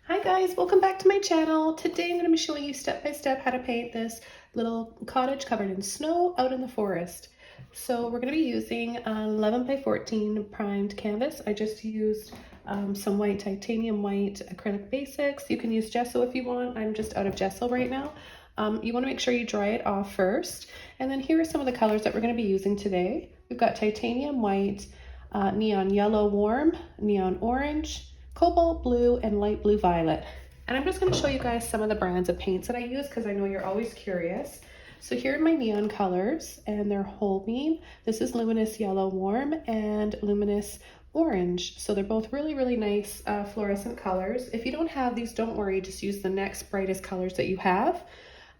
Hi guys, welcome back to my channel. Today I'm going to be showing you step by step how to paint this little cottage covered in snow out in the forest. So we're going to be using 11 by 14 primed canvas. I just used some white titanium white acrylic basics. You can use gesso if you want. I'm just out of gesso right now. You want to make sure you dry it off first. And then here are some of the colors that we're going to be using today. We've got titanium white, neon yellow warm, neon orange, cobalt blue, and light blue violet. And I'm just going to show you guys some of the brands of paints that I use because I know you're always curious. So here are my neon colors, and they're whole beam. This is luminous yellow warm and luminous orange. So they're both really nice fluorescent colors. If you don't have these, don't worry, just use the next brightest colors that you have.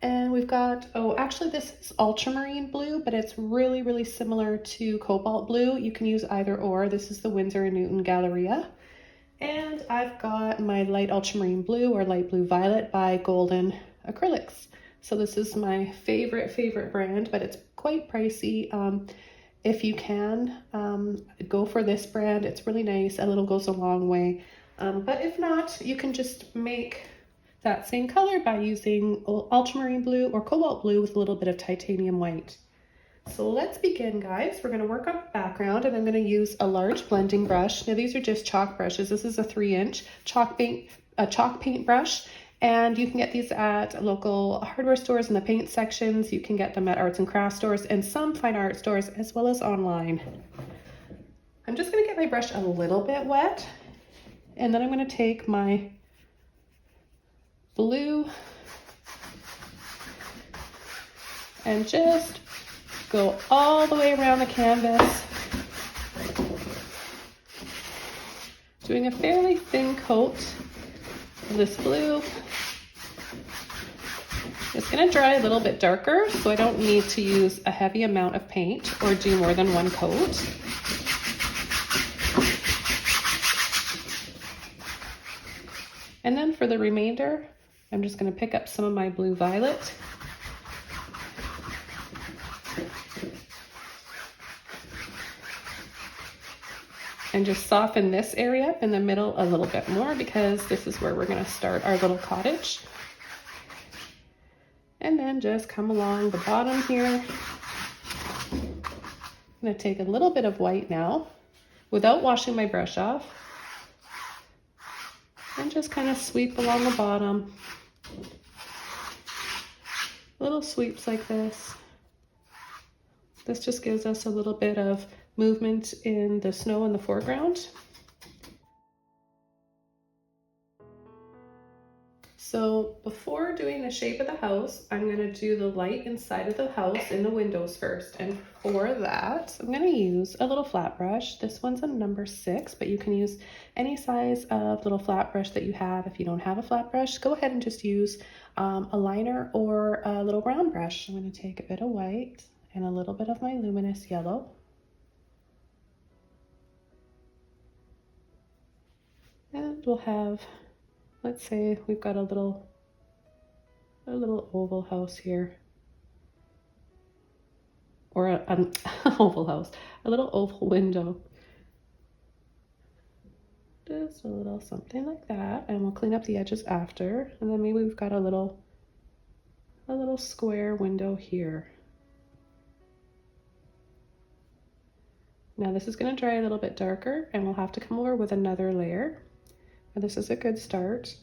And we've got, oh, actually this is ultramarine blue, but it's really similar to cobalt blue. You can use either or. This is the Winsor & Newton Galleria. And I've got my light ultramarine blue or light blue violet by Golden Acrylics. So this is my favorite brand, but it's quite pricey. If you can, go for this brand. It's really nice. A little goes a long way. But if not, you can just make that same color by using ultramarine blue or cobalt blue with a little bit of titanium white. So let's begin, guys. We're going to work on the background, and I'm going to use a large blending brush. Now these are just chalk brushes. This is a 3-inch chalk paint brush, and you can get these at local hardware stores in the paint sections. You can get them at arts and crafts stores and some fine art stores, as well as online. I'm just going to get my brush a little bit wet, and then I'm going to take my blue and just go all the way around the canvas, doing a fairly thin coat of this blue. It's going to dry a little bit darker, so I don't need to use a heavy amount of paint or do more than one coat. And then for the remainder, I'm just going to pick up some of my blue violet and just soften this area in the middle a little bit more, because this is where we're going to start our little cottage. And then just come along the bottom here. I'm going to take a little bit of white now without washing my brush off, and just kind of sweep along the bottom. Little sweeps like this. This just gives us a little bit of movement in the snow in the foreground. So before doing the shape of the house, I'm going to do the light inside of the house in the windows first. And for that, I'm going to use a little flat brush. This one's a number 6, but you can use any size of little flat brush that you have. If you don't have a flat brush, go ahead and just use a liner or a little round brush. I'm going to take a bit of white and a little bit of my luminous yellow. And we'll have, let's say we've got a little oval house here, or an oval house, a little oval window. Just a little something like that, and we'll clean up the edges after. And then maybe we've got a little square window here. Now this is going to dry a little bit darker, and we'll have to come over with another layer. But this is a good start.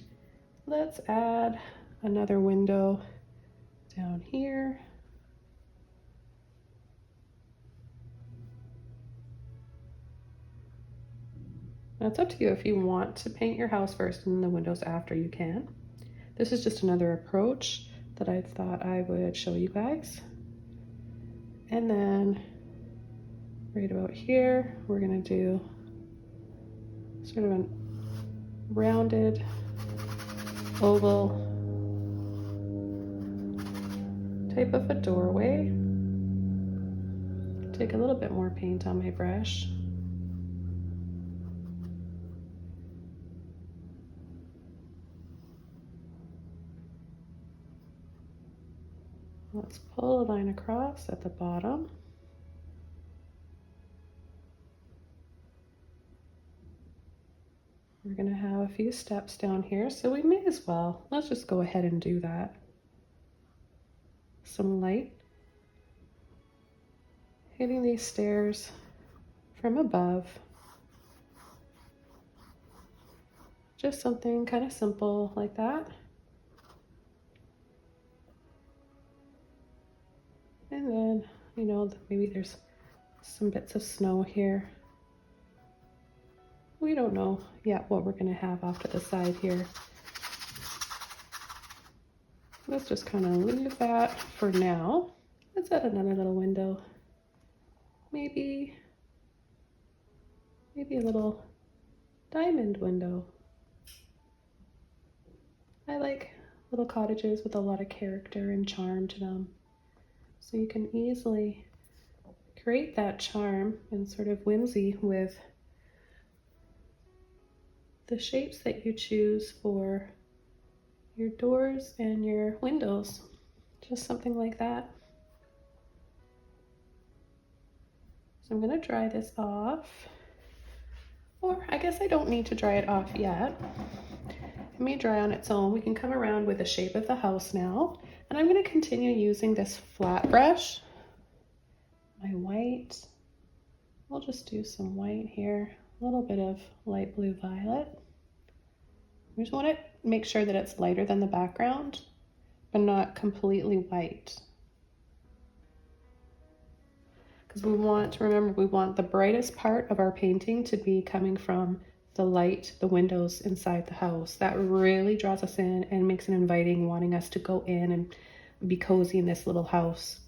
Let's add another window down here. Now it's up to you. If you want to paint your house first and the windows after, you can. This is just another approach that I thought I would show you guys. And then right about here, we're going to do sort of a rounded oval type of a doorway. Take a little bit more paint on my brush. Let's pull a line across at the bottom. We're gonna have a few steps down here, so we may as well. Let's just go ahead and do that. Some light hitting these stairs from above. Just something kind of simple like that. And then, you know, maybe there's some bits of snow here. We don't know yet what we're gonna have off to the side here. Let's just kind of leave that for now. Let's add another little window. Maybe a little diamond window. I like little cottages with a lot of character and charm to them. So you can easily create that charm and sort of whimsy with the shapes that you choose for your doors and your windows. Just something like that. So I'm gonna dry this off. Or I guess I don't need to dry it off yet. It may dry on its own. We can come around with the shape of the house now. And I'm gonna continue using this flat brush. My white. We'll just do some white here. A little bit of light blue violet. We just want to make sure that it's lighter than the background, but not completely white. Because we want, remember, we want the brightest part of our painting to be coming from the light, the windows inside the house. That really draws us in and makes it inviting, wanting us to go in and be cozy in this little house.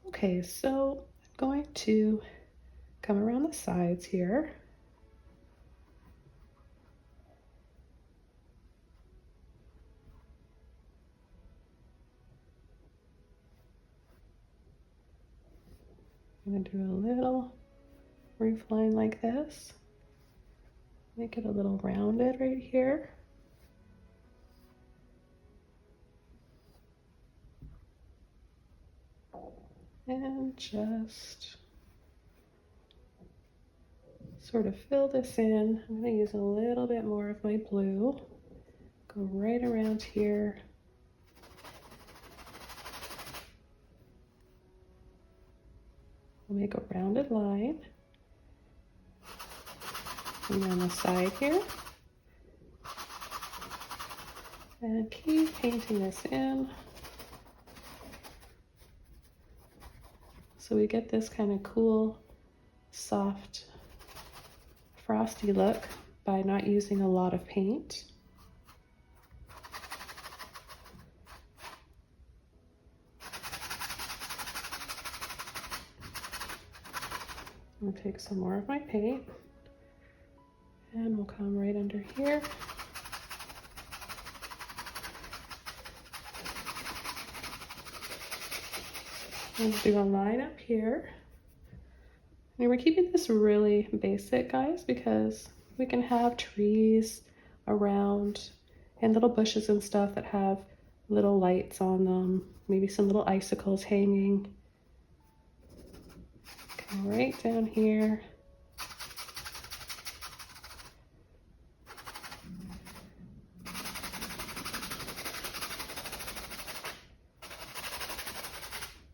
Okay, so I'm going to come around the sides here. I'm going to do a little roof line like this. Make it a little rounded right here. And just sort of fill this in. I'm going to use a little bit more of my blue. Go right around here. We'll make a rounded line. And on the side here. And keep painting this in. So we get this kind of cool, soft, frosty look by not using a lot of paint. I'll take some more of my paint and we'll come right under here. And do a line up here. And we're keeping this really basic, guys, because we can have trees around and little bushes and stuff that have little lights on them, maybe some little icicles hanging. Come right down here.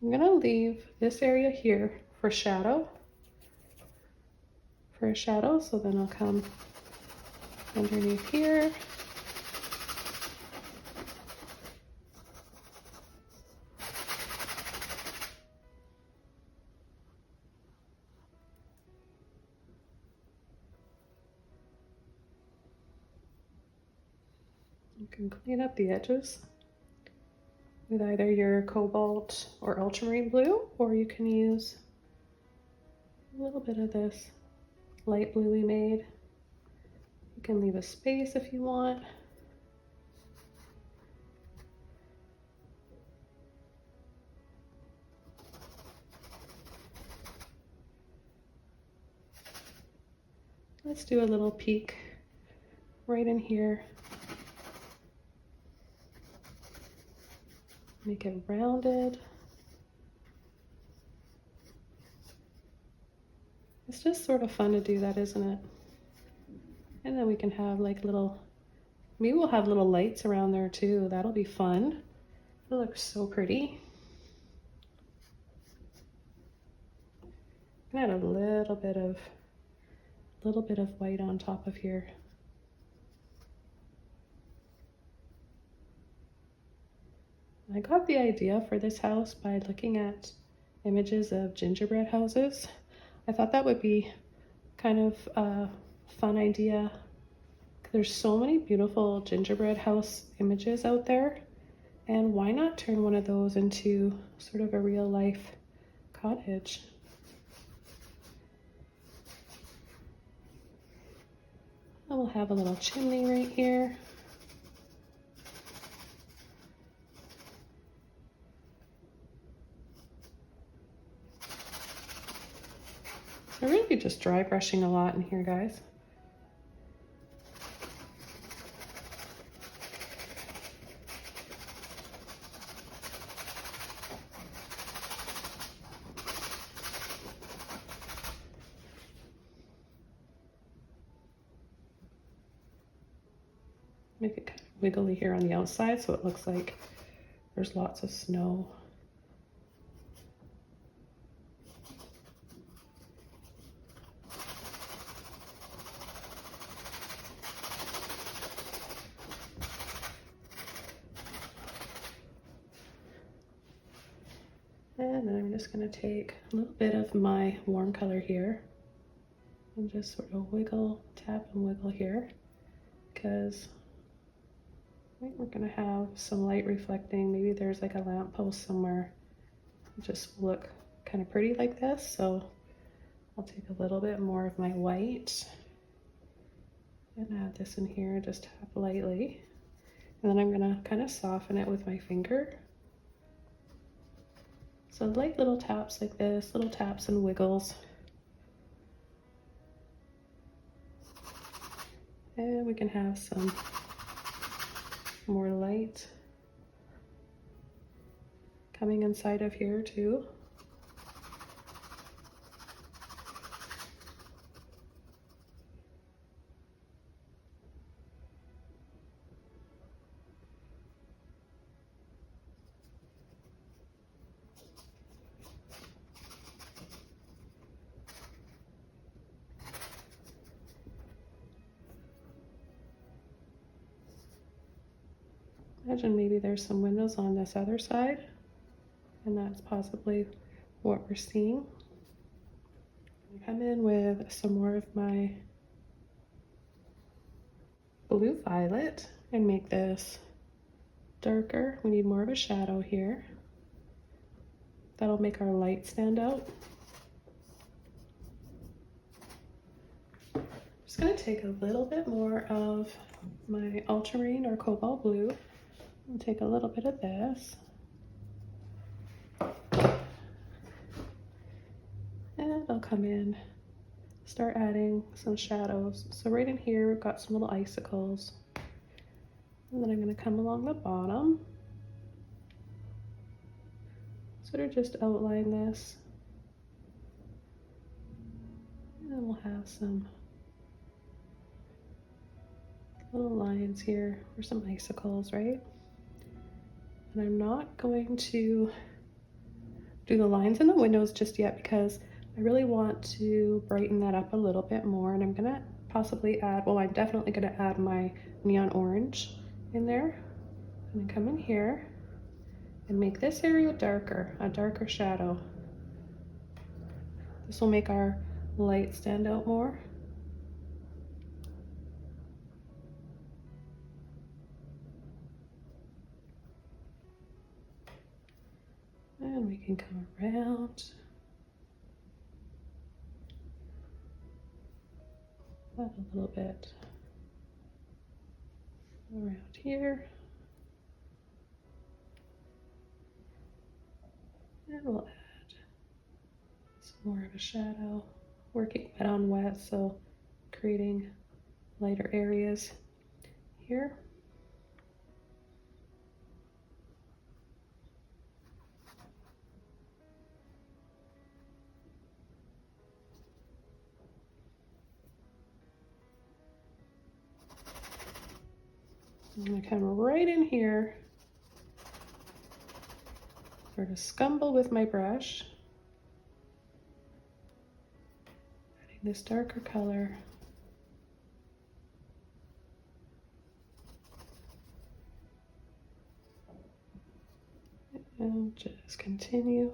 I'm gonna leave this area here for shadow. For a shadow, so then I'll come underneath here. You can clean up the edges with either your cobalt or ultramarine blue, or you can use a little bit of this light blue we made. You can leave a space if you want. Let's do a little peek right in here. Make it rounded. It's just sort of fun to do that, isn't it? And then we can have like little, maybe we'll have little lights around there too. That'll be fun. It looks so pretty. Add a little bit of white on top of here. I got the idea for this house by looking at images of gingerbread houses. I thought that would be kind of a fun idea. There's so many beautiful gingerbread house images out there, and why not turn one of those into sort of a real life cottage? And we'll have a little chimney right here. I'm really just dry brushing a lot in here, guys. Make it kind of wiggly here on the outside so it looks like there's lots of snow. And then I'm just going to take a little bit of my warm color here and just sort of wiggle, tap and wiggle here, because I think we're going to have some light reflecting. Maybe there's like a lamp post somewhere. It just will look kind of pretty like this. So I'll take a little bit more of my white and add this in here, just tap lightly. And then I'm going to kind of soften it with my finger. So light little taps like this, little taps and wiggles. And we can have some more light coming inside of here too. Imagine maybe there's some windows on this other side, and that's possibly what we're seeing. Come in with some more of my blue violet and make this darker. We need more of a shadow here. That'll make our light stand out. I'm just going to take a little bit more of my ultramarine or cobalt blue and take a little bit of this. And I'll come in, start adding some shadows. So right in here, we've got some little icicles. And then I'm going to come along the bottom, sort of just outline this. And then we'll have some little lines here for some icicles, right? And I'm not going to do the lines in the windows just yet because I really want to brighten that up a little bit more. And I'm gonna possibly add, well, I'm definitely gonna add my neon orange in there. I'm gonna come in here and make this area darker, a darker shadow. This will make our light stand out more. And we can come around. Add a little bit around here. And we'll add some more of a shadow, working wet on wet, so creating lighter areas here. I'm gonna come right in here, sort of scumble with my brush, adding this darker color. And just continue.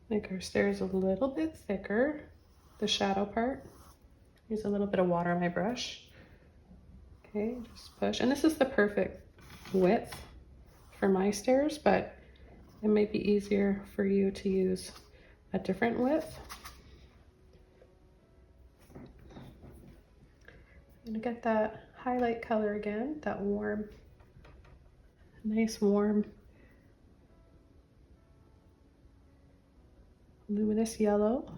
Make our stairs a little bit thicker, the shadow part. Use a little bit of water on my brush. Okay, just push. And this is the perfect width for my stairs, but it might be easier for you to use a different width. I'm gonna get that highlight color again, that warm, nice warm, luminous yellow.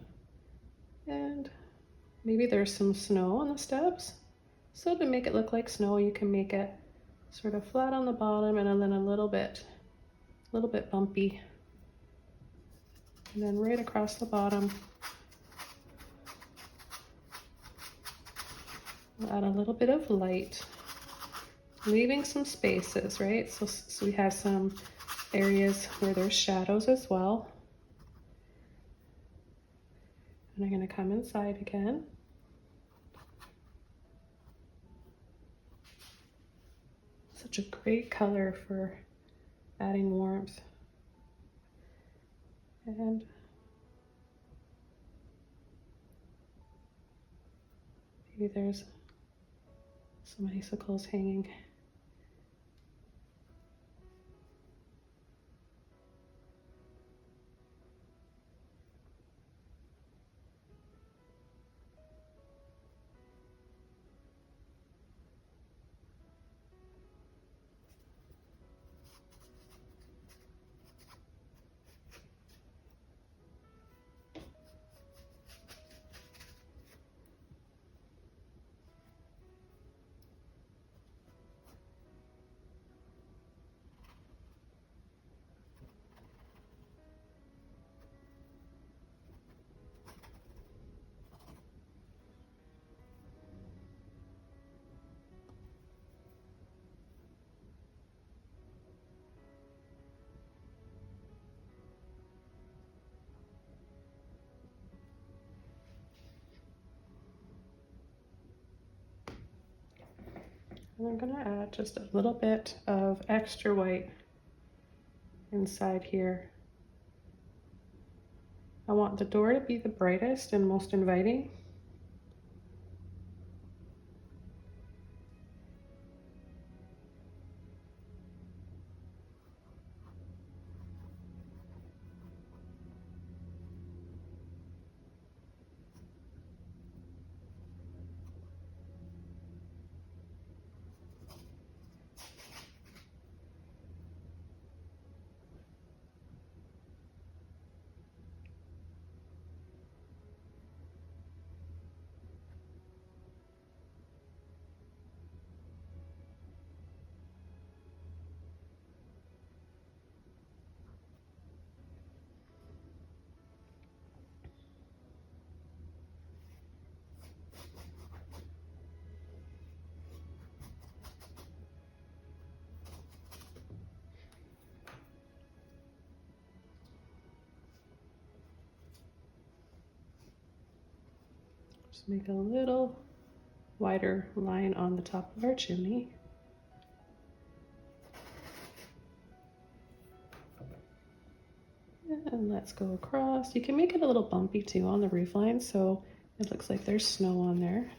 And maybe there's some snow on the steps. So to make it look like snow, you can make it sort of flat on the bottom and then a little bit bumpy. And then right across the bottom, we'll add a little bit of light, leaving some spaces, right? So we have some areas where there's shadows as well. And I'm gonna come inside again. Such a great color for adding warmth. And maybe there's some icicles hanging. And I'm gonna add just a little bit of extra white inside here. I want the door to be the brightest and most inviting. Just make a little wider line on the top of our chimney. And let's go across. You can make it a little bumpy too on the roof line, so it looks like there's snow on there.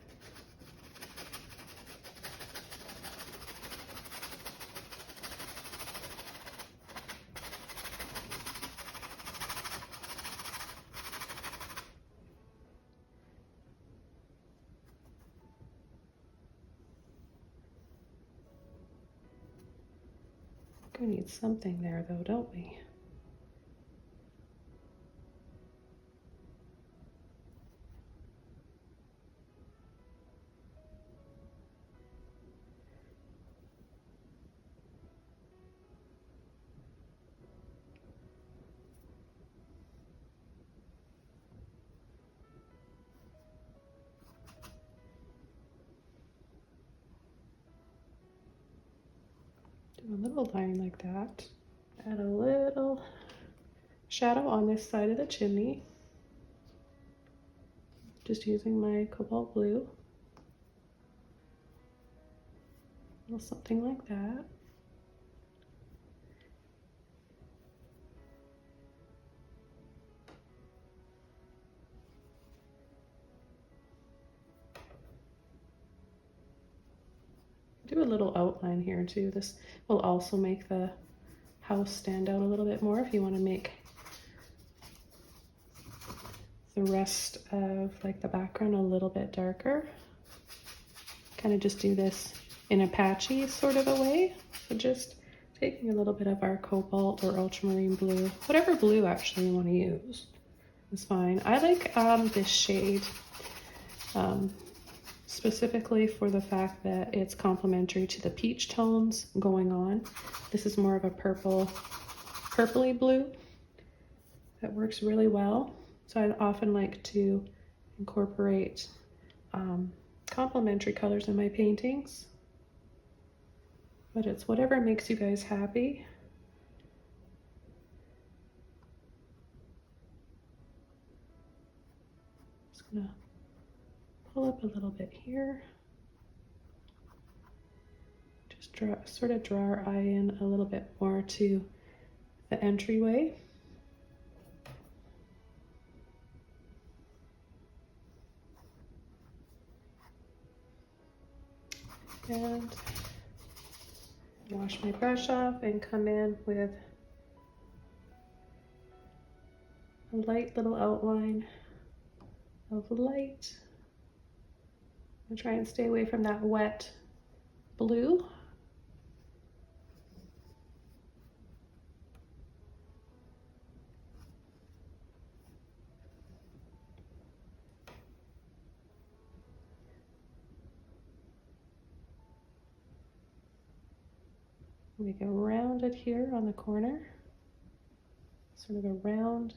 We need something there though, don't we? Do a little line like that. Add a little shadow on this side of the chimney. Just using my cobalt blue. A little something like that. Do a little outline here too. This will also make the house stand out a little bit more if you want to make the rest of like the background a little bit darker. Kind of just do this in a patchy sort of a way. So just taking a little bit of our cobalt or ultramarine blue, whatever blue actually you want to use is fine. I like this shade specifically for the fact that it's complementary to the peach tones going on. This is more of a purpley blue that works really well. So I often like to incorporate complementary colors in my paintings, but it's whatever makes you guys happy. Just gonna pull up a little bit here. Just sort of draw our eye in a little bit more to the entryway. And wash my brush off and come in with a light little outline of light. I'm gonna try and stay away from that wet blue. Make it rounded here on the corner, sort of a round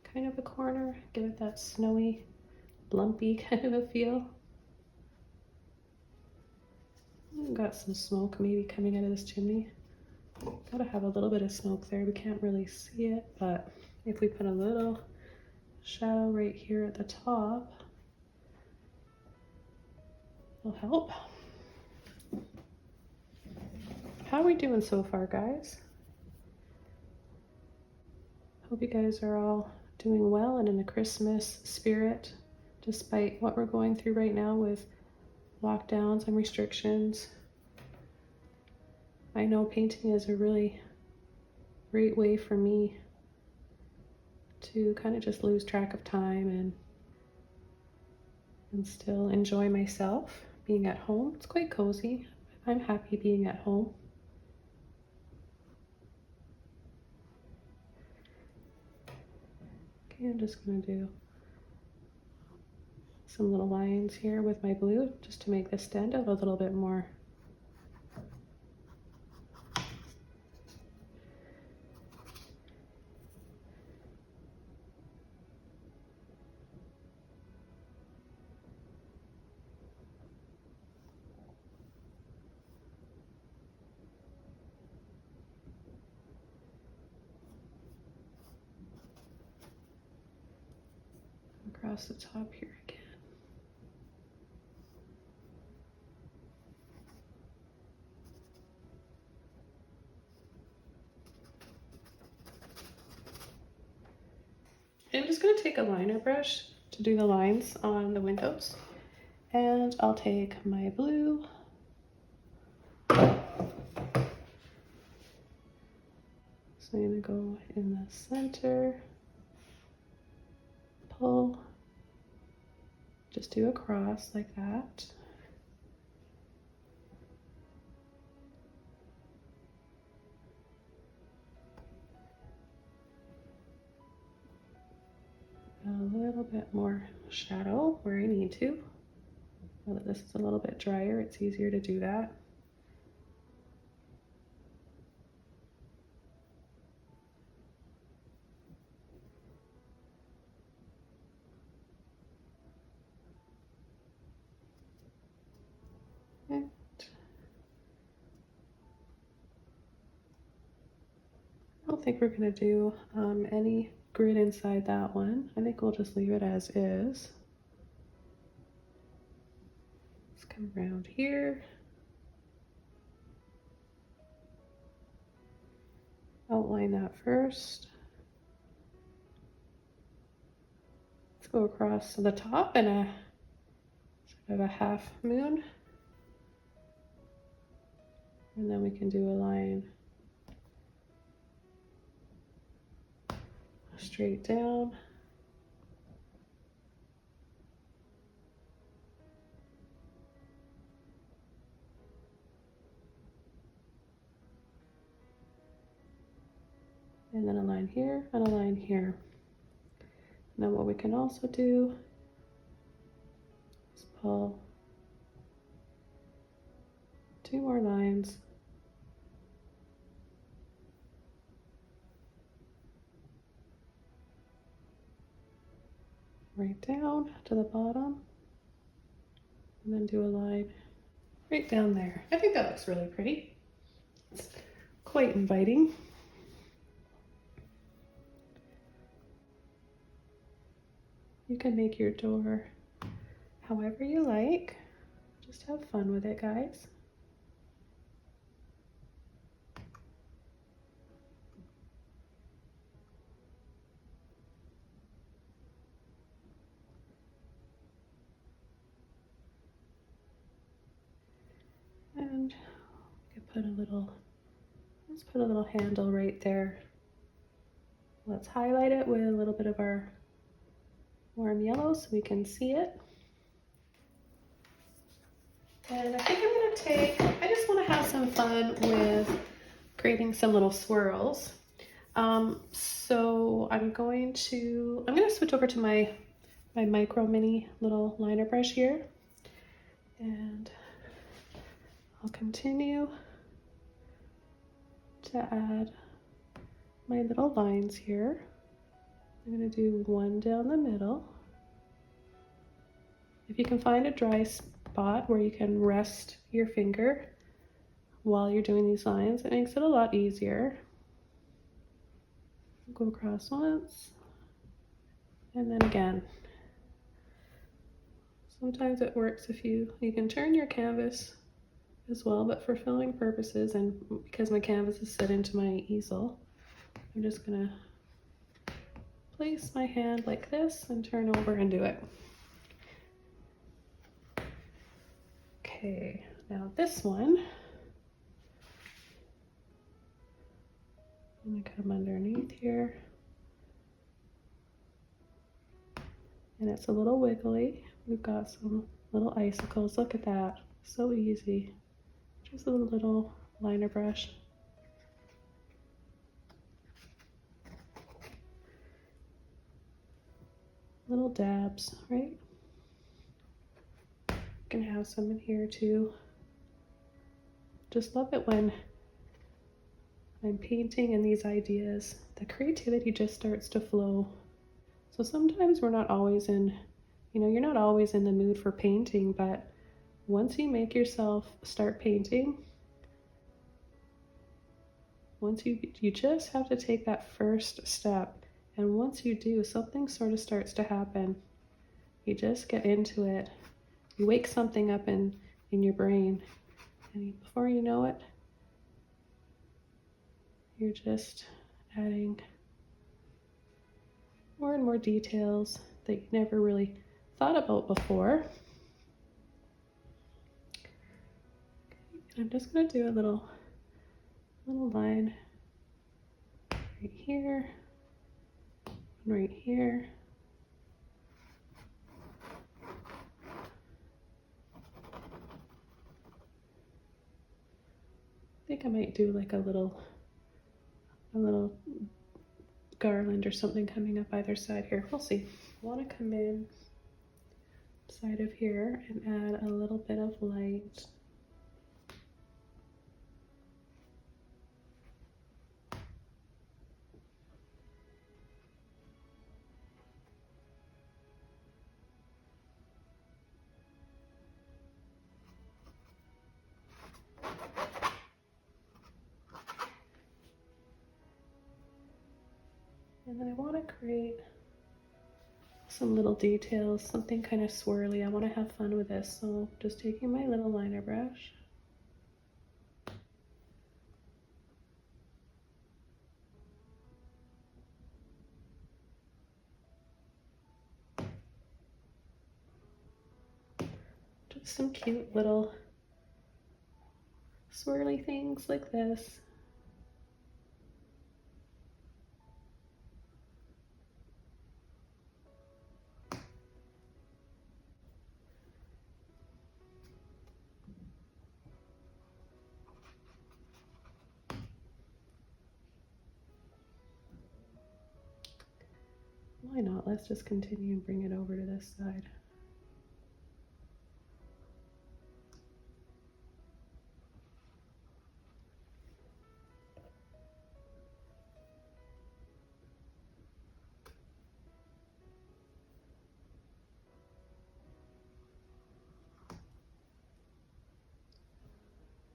kind of a corner, give it that snowy, lumpy kind of a feel. Got some smoke maybe coming out of this chimney. Gotta have a little bit of smoke there. We can't really see it, but if we put a little shadow right here at the top, it'll help. How are we doing so far, guys? Hope you guys are all doing well and in the Christmas spirit, despite what we're going through right now with lockdowns and restrictions. I know painting is a really great way for me to kind of just lose track of time and still enjoy myself being at home. It's quite cozy. I'm happy being at home. Okay, I'm just gonna do some little lines here with my blue just to make this stand out a little bit more. Across the top here again. I'm just going to take a liner brush to do the lines on the windows, and I'll take my blue, so I'm going to go in the center, pull, just do a cross like that. A little bit more shadow where I need to. Now that this is a little bit drier, it's easier to do that. think we're gonna do any grid inside that one. I think we'll just leave it as is. Let's come around here. Outline that first. Let's go across the top in a sort of a half moon. And then we can do a line straight down. And then a line here and a line here. And then what we can also do is pull 2 more lines right down to the bottom, and then do a line right down there. I think that looks really pretty. It's quite inviting. You can make your door however you like. Just have fun with it, guys. And we could put a little, let's put a little handle right there. Let's highlight it with a little bit of our warm yellow so we can see it. And I think I'm gonna take, I just wanna have some fun with creating some little swirls. So I'm gonna switch over to my micro mini little liner brush here. And I'll continue to add my little lines here. I'm gonna do one down the middle. If you can find a dry spot where you can rest your finger while you're doing these lines, it makes it a lot easier. Go across once, and then again. Sometimes it works if you can turn your canvas as well, but for filling purposes and because my canvas is set into my easel, I'm just gonna place my hand like this and turn over and do it. Okay, now this one, I'm gonna come underneath here. And it's a little wiggly. We've got some little icicles. Look at that, so easy. Just a little liner brush. Little dabs, right? You can have some in here too. Just love it when I'm painting and these ideas, the creativity just starts to flow. So sometimes we're not always in, you're not always in the mood for painting, but once you make yourself start painting, once you just have to take that first step. And once you do, something sort of starts to happen. You just get into it. You wake something up in your brain. And before you know it, you're just adding more and more details that you never really thought about before. I'm just going to do a little line right here, right here. I think I might do like a little garland or something coming up either side here. We'll see. I want to come in side of here and add a little bit of light. And then I want to create some little details, something kind of swirly. I want to have fun with this, so just taking my little liner brush. Just some cute little swirly things like this. Why not? Let's just continue and bring it over to this side.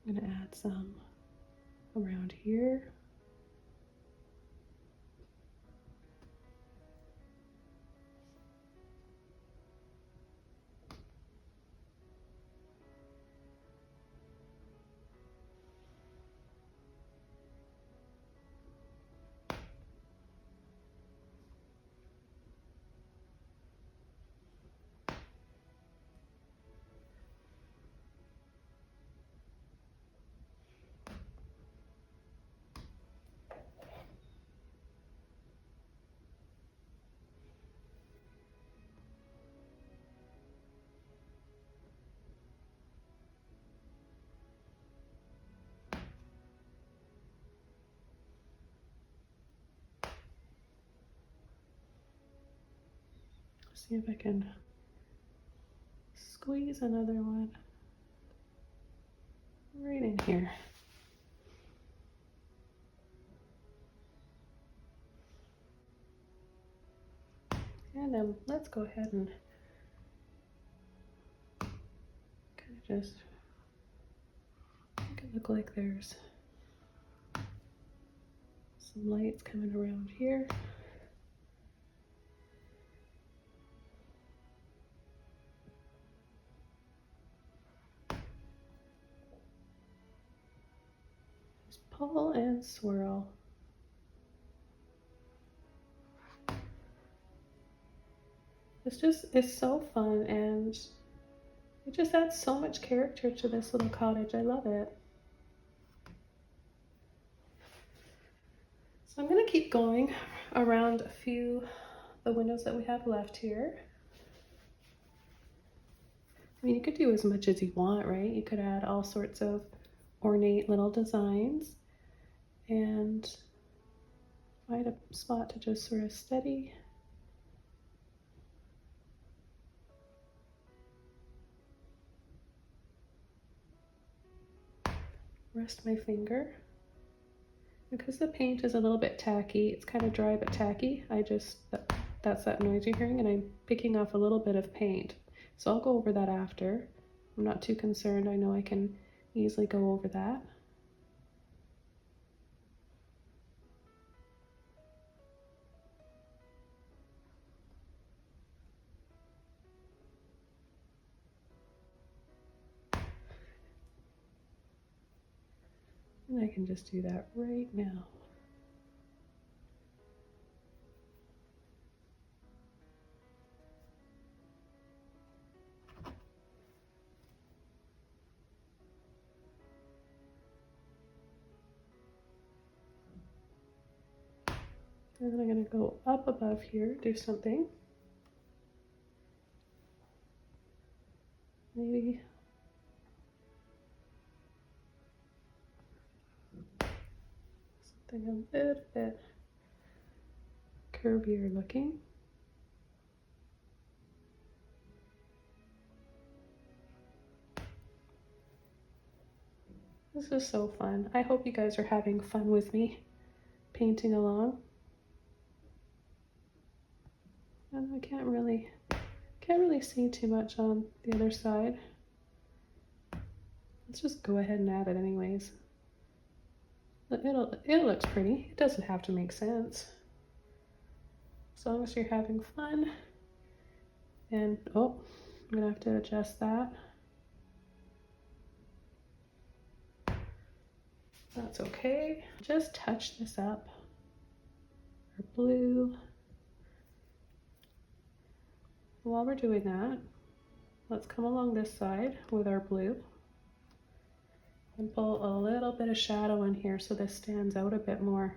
I'm going to add some around here. See if I can squeeze another one right in here. And then let's go ahead and kind of just make it look like there's some lights coming around here. Just pull and swirl. It's so fun, and it just adds so much character to this little cottage. I love it. So I'm going to keep going around a few the windows that we have left here. I mean, you could do as much as you want, right? You could add all sorts of ornate little designs and find a spot to just sort of steady. Rest my finger. Because the paint is a little bit tacky, it's kind of dry but tacky, that's that noise you're hearing, and I'm picking off a little bit of paint. So I'll go over that after. I'm not too concerned. I know I can easily go over that. And I can just do that right now. And then I'm going to go up above here, do something. Maybe something a little bit curvier looking. This is so fun. I hope you guys are having fun with me painting along. And I can't really see too much on the other side. Let's just go ahead and add it anyways. It looks pretty. It doesn't have to make sense. as long as you're having fun. And oh, I'm gonna have to adjust that. That's okay. Just touch this up. Our blue. While we're doing that, let's come along this side with our blue and pull a little bit of shadow in here so this stands out a bit more.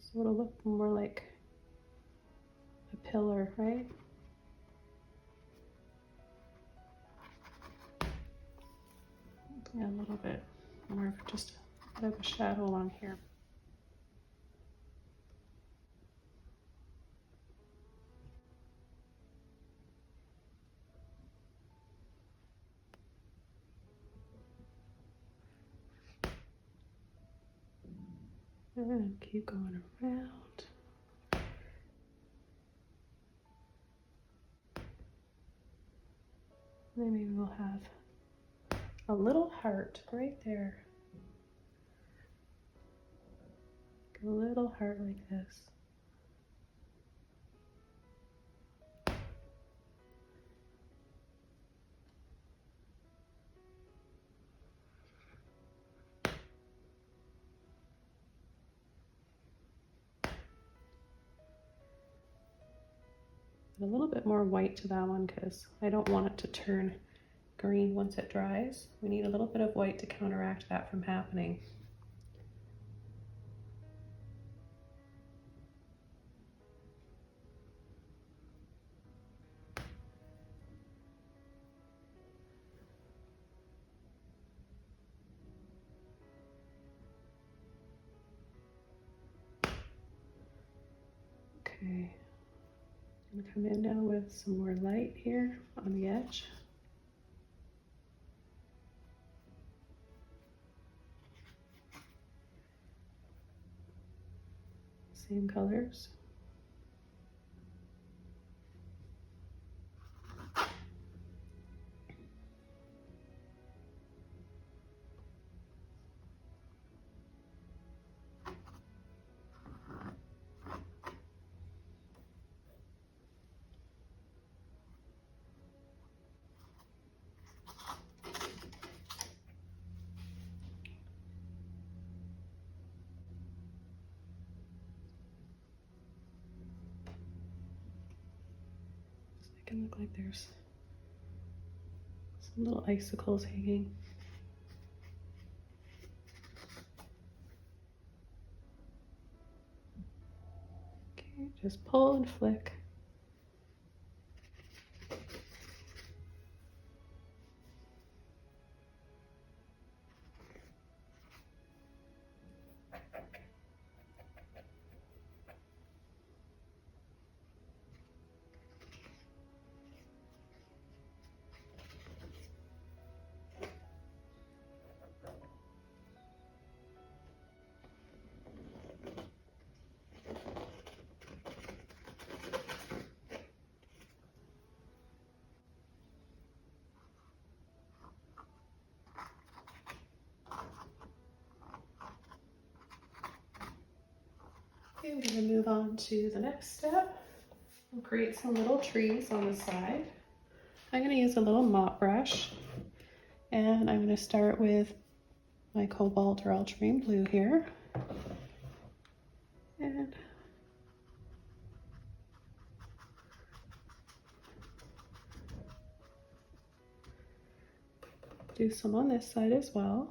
So it'll look more like a pillar, right? Yeah, a little bit more of just a bit of a shadow along here. And keep going around. And then maybe we'll have a little heart right there. A little heart like this. A little bit more white to that one because I don't want it to turn green once it dries. We need a little bit of white to counteract that from happening. Okay, I'm gonna come in now with some more light here on the edge. Same colors. It can look like there's some little icicles hanging. Okay, just pull and flick. Okay, I'm going to move on to the next step. We'll create some little trees on the side. I'm going to use a little mop brush, and I'm going to start with my cobalt or ultramarine blue here. And do some on this side as well.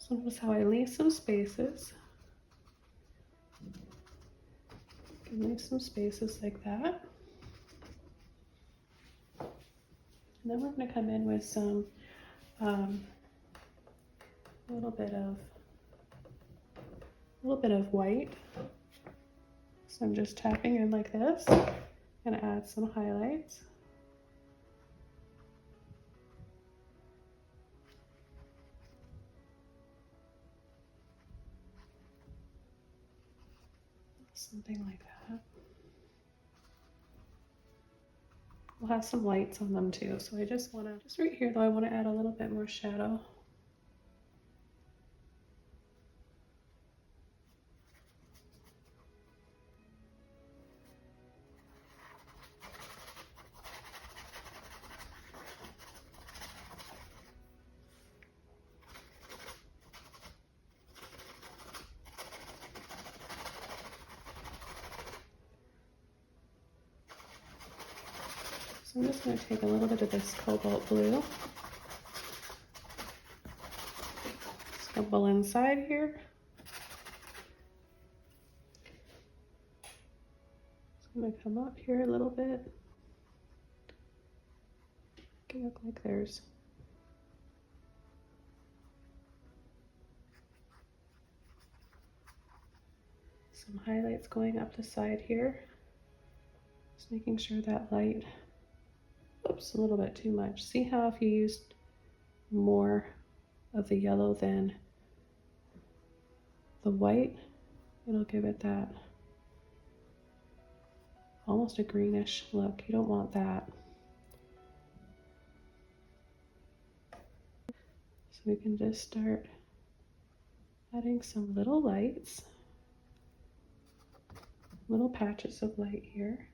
So notice how I leave some spaces. You can leave some spaces like that. And then we're going to come in with some a little bit of white. So I'm just tapping in like this and add some highlights. Something like that. have some lights on them too. So I just right here though, I want to add a little bit more shadow. So I'm just going to take a little bit of this cobalt blue, scribble inside here. I'm going to come up here a little bit. Make it look like there's some highlights going up the side here. Just making sure that light, oops, a little bit too much. See how if you used more of the yellow than the white, it'll give it that almost a greenish look. You don't want that. So we can just start adding some little lights, little patches of light here,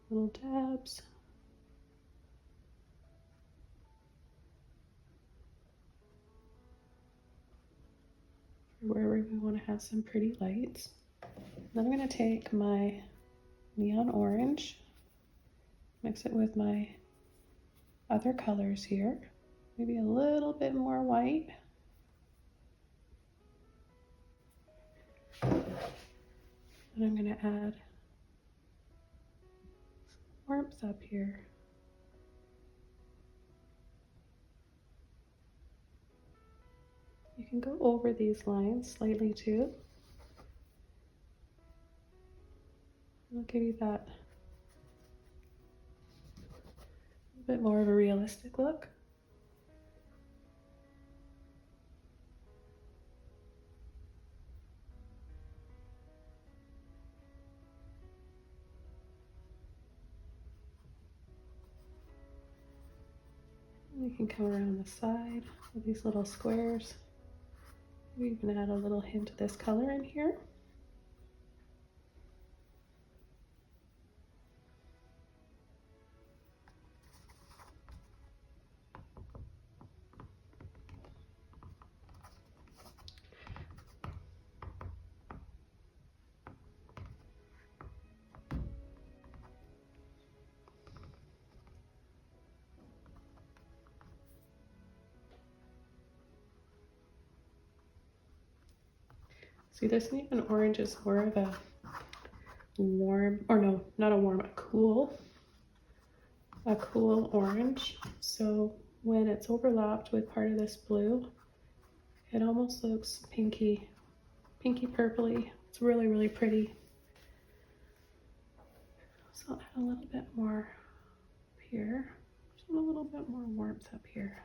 little dabs. For wherever we want to have some pretty lights. Then I'm going to take my neon orange, mix it with my other colors here, maybe a little bit more white. And I'm going to add some warmth up here. You can go over these lines slightly too. It'll give you that a bit more of a realistic look. And you can come around the side with these little squares. We even add a little hint of this color in here. See, this neon orange is more of a warm, or no, not a warm, a cool orange. So when it's overlapped with part of this blue, it almost looks pinky purpley. It's really, really pretty. So I'll add a little bit more up here. Just a little bit more warmth up here.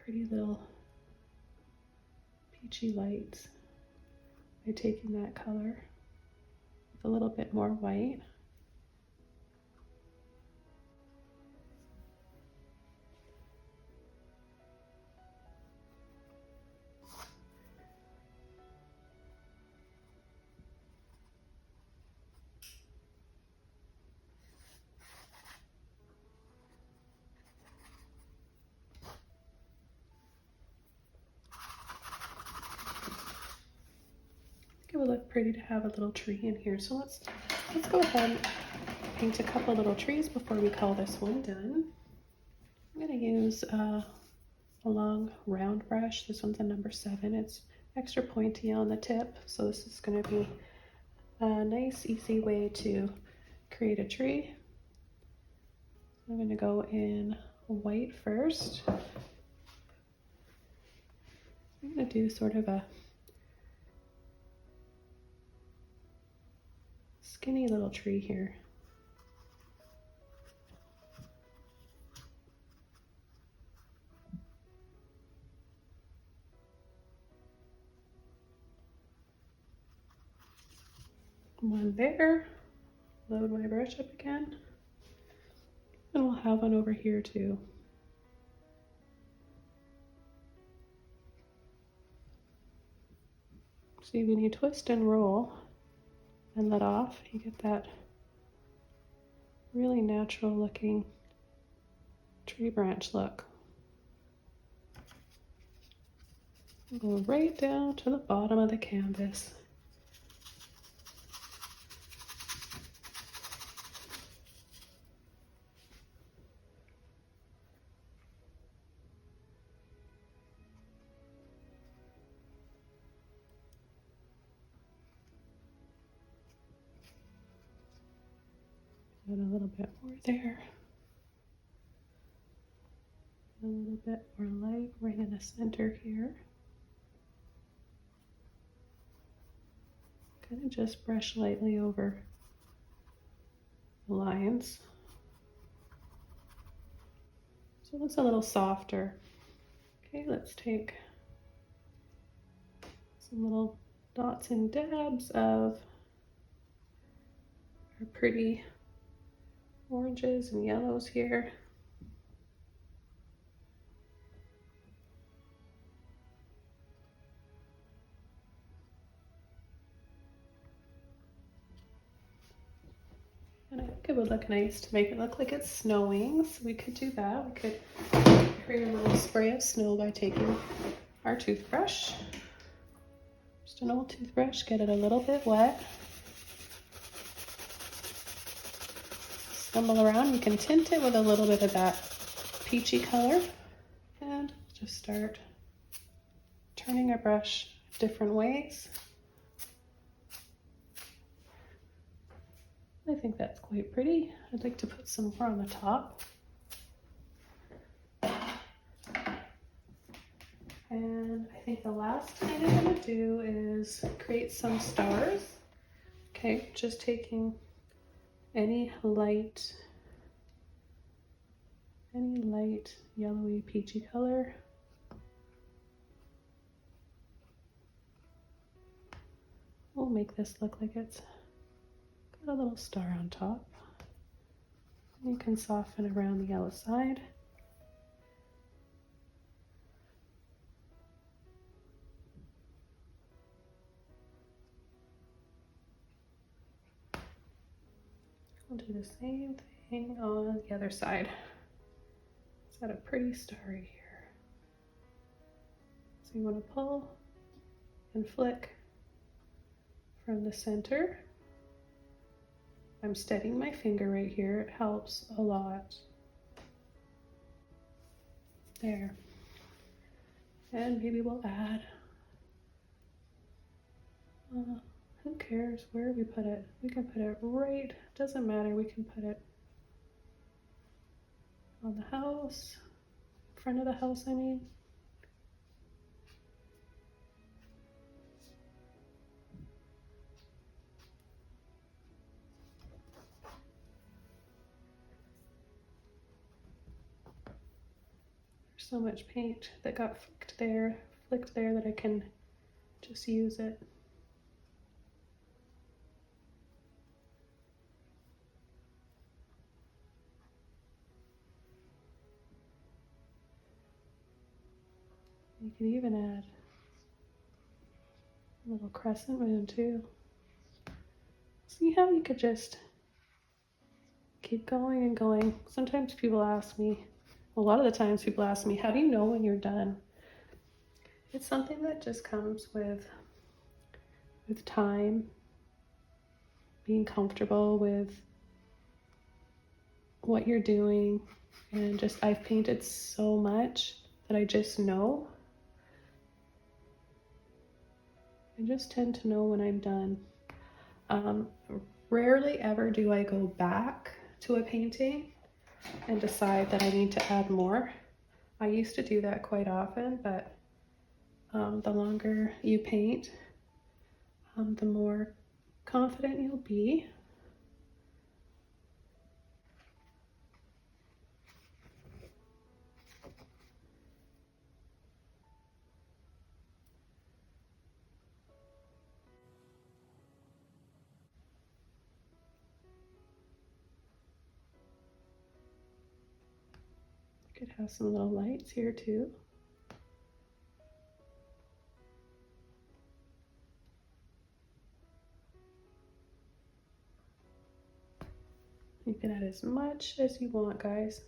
Pretty little peachy lights by taking that color with a little bit more white. It would look pretty to have a little tree in here. So let's go ahead and paint a couple little trees before we call this one done. I'm going to use a long round brush. This one's a number 7. It's extra pointy on the tip, so this is going to be a nice easy way to create a tree. I'm going to go in white first. I'm going to do sort of a skinny little tree here. One there. Load my brush up again. And we'll have one over here too. See, when you twist and roll and let off, you get that really natural looking tree branch look. Go right down to the bottom of the canvas. Add a little bit more there. A little bit more light right in the center here. Kind of just brush lightly over the lines. So it looks a little softer. Okay, let's take some little dots and dabs of our pretty oranges and yellows here. And I think it would look nice to make it look like it's snowing, so we could do that. We could create a little spray of snow by taking our toothbrush. Just an old toothbrush, get it a little bit wet. Stumble around, you can tint it with a little bit of that peachy color. And just start turning our brush different ways. I think that's quite pretty. I'd like to put some more on the top. And I think the last thing I'm going to do is create some stars. Okay, just taking any light yellowy peachy color. We'll make this look like it's got a little star on top. You can soften around the yellow side. We'll do the same thing on the other side. It's got a pretty star right here. So you want to pull and flick from the center. I'm steadying my finger right here. It helps a lot. There. And maybe we'll add, who cares where we put it? We can put it right, doesn't matter, we can put it on the house, in front of the house, I mean. There's so much paint that got flicked there that I can just use it. You can even add a little crescent moon too. See how you could just keep going and going. Sometimes people ask me, a lot of the times people ask me, how do you know when you're done? It's something that just comes with time, being comfortable with what you're doing, and just I've painted so much that I just know. I just tend to know when I'm done. Rarely ever do I go back to a painting and decide that I need to add more. I used to do that quite often, but the longer you paint, the more confident you'll be. Could have some little lights here too. You can add as much as you want, guys.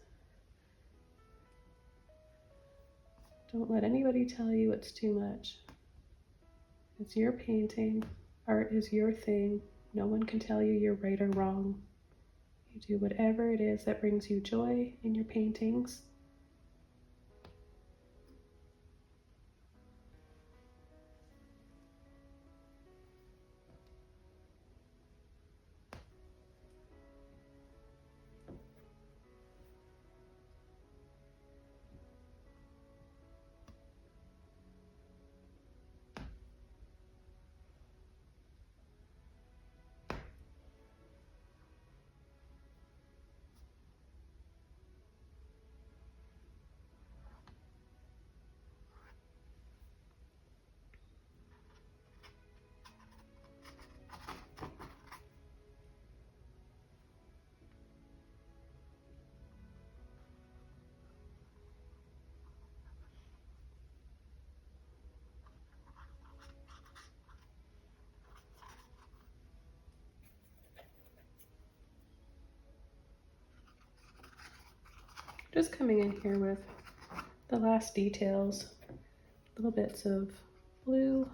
Don't let anybody tell you it's too much. It's your painting. Art is your thing. No one can tell you you're right or wrong. You do whatever it is that brings you joy in your paintings. Just coming in here with the last details, little bits of blue.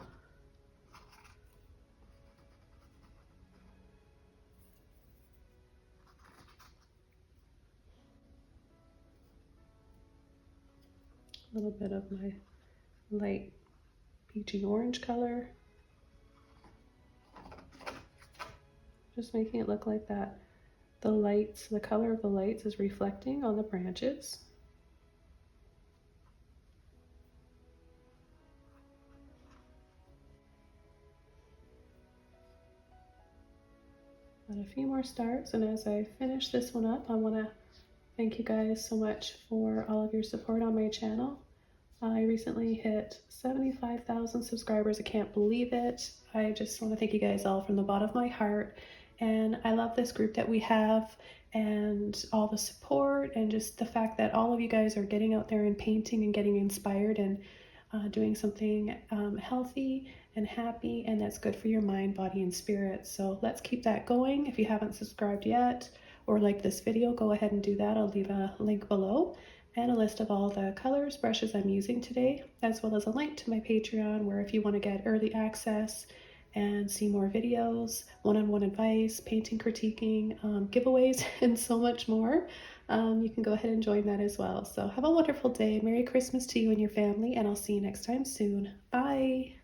A little bit of my light peachy orange color. Just making it look like that. The lights, the color of the lights is reflecting on the branches. Add a few more stars, and as I finish this one up, I want to thank you guys so much for all of your support on my channel. I recently hit 75,000 subscribers. I can't believe it. I just want to thank you guys all from the bottom of my heart. And I love this group that we have and all the support and just the fact that all of you guys are getting out there and painting and getting inspired and doing something healthy and happy, and that's good for your mind, body, and spirit. So let's keep that going. If you haven't subscribed yet or liked this video, go ahead and do that. I'll leave a link below and a list of all the colors, brushes I'm using today, as well as a link to my Patreon, where if you want to get early access and see more videos, one-on-one advice, painting critiquing, giveaways, and so much more, you can go ahead and join that as well. So have a wonderful day. Merry Christmas to you and your family, and I'll see you next time soon. Bye.